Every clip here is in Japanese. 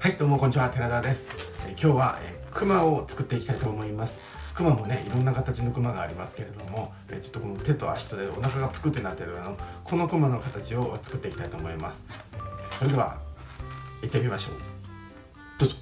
はい、どうもこんにちは、寺田です。今日はクマを作っていきたいと思います。クマもね、いろんな形のクマがありますけれども、ちょっとこの手と足とでお腹がぷくってなってるこのクマの形を作っていきたいと思います。それでは行ってみましょう。どうぞ。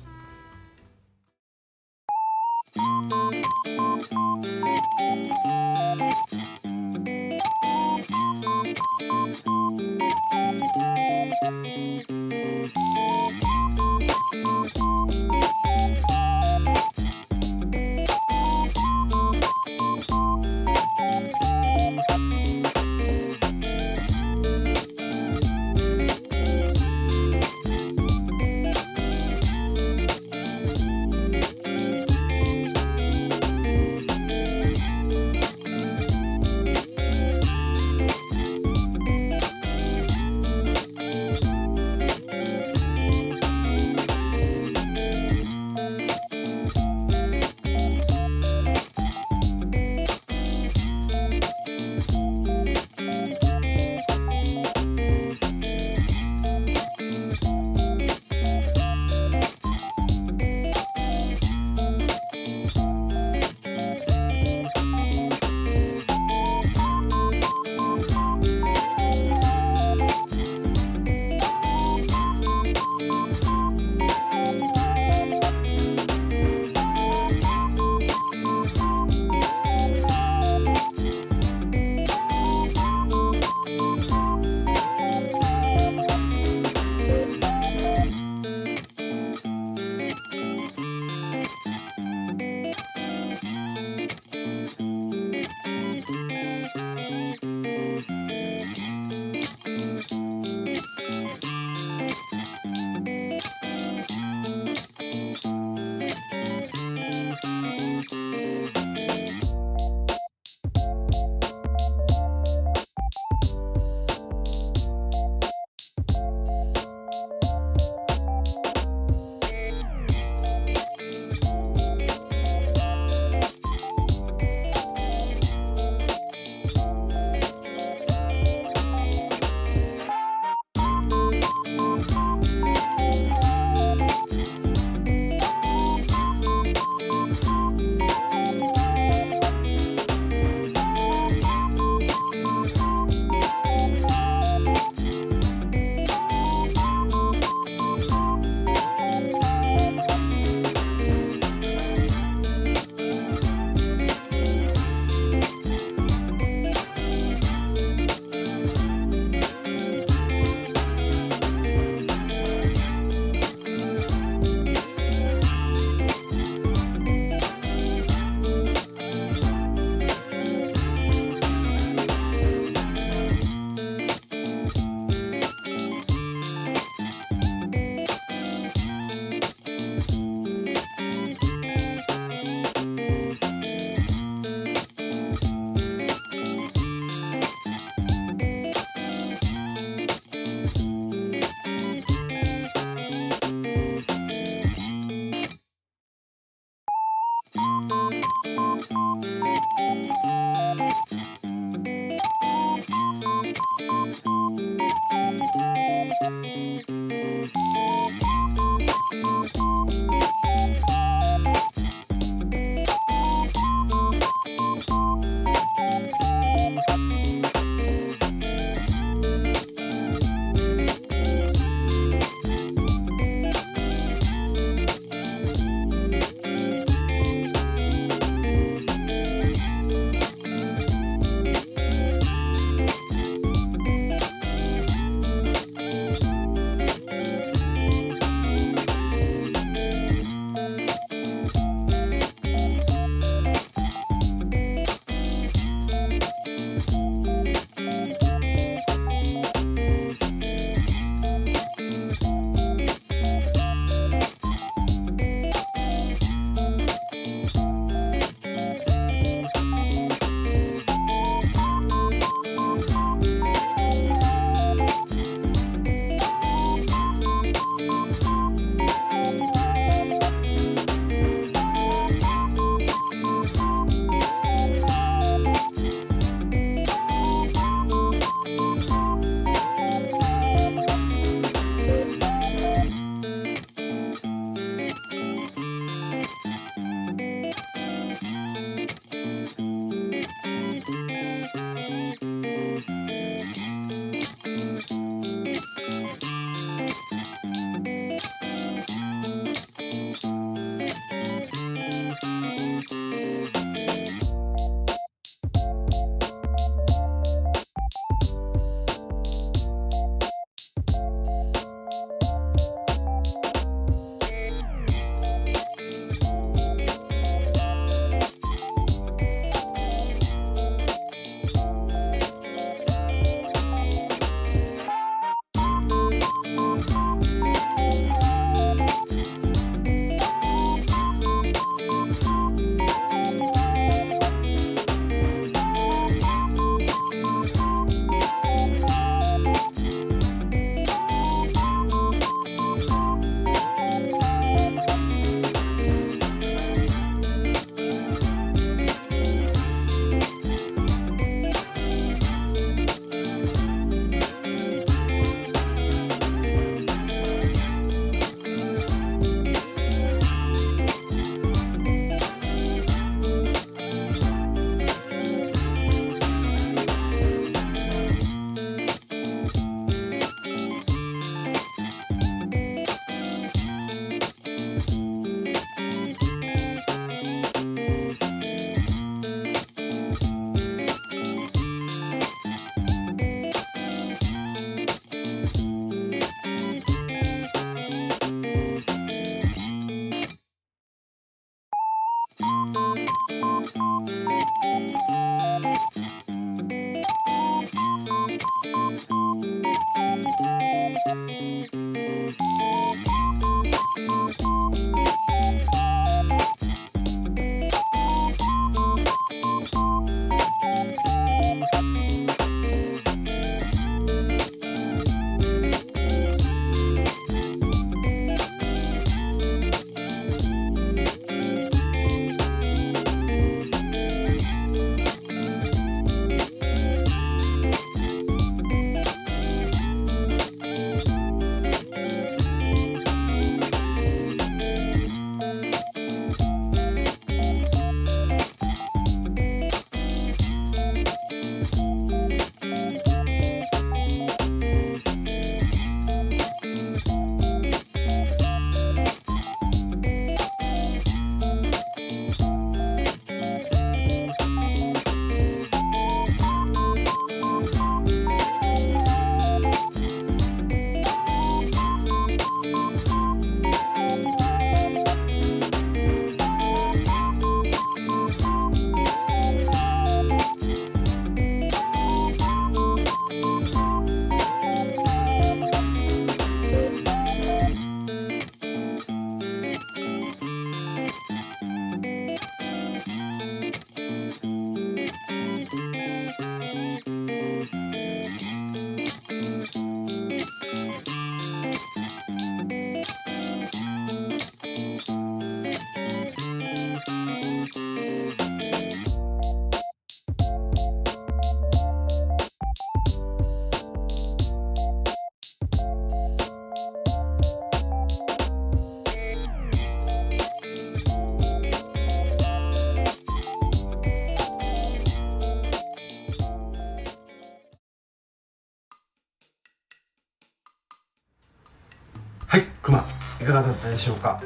クマいかがだったでしょうか。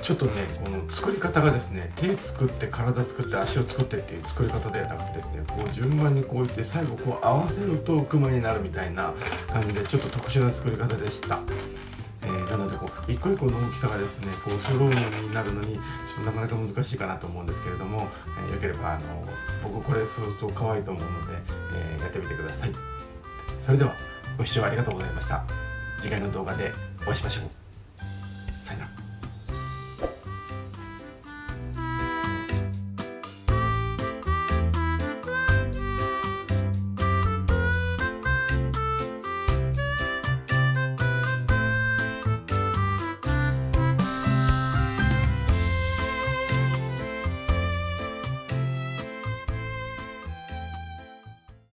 ちょっとねこの作り方がですね、手作って体作って足を作ってっていう作り方ではなくてですね、こう順番にこういって最後こう合わせるとクマになるみたいな感じで、ちょっと特殊な作り方でした。なのでこう一個一個の大きさがですねこう揃うようになるのにちょっとなかなか難しいかなと思うんですけれども、よければ僕これ相当可愛いと思うので、やってみてください。それではご視聴ありがとうございました。次回の動画でお会いしましょう。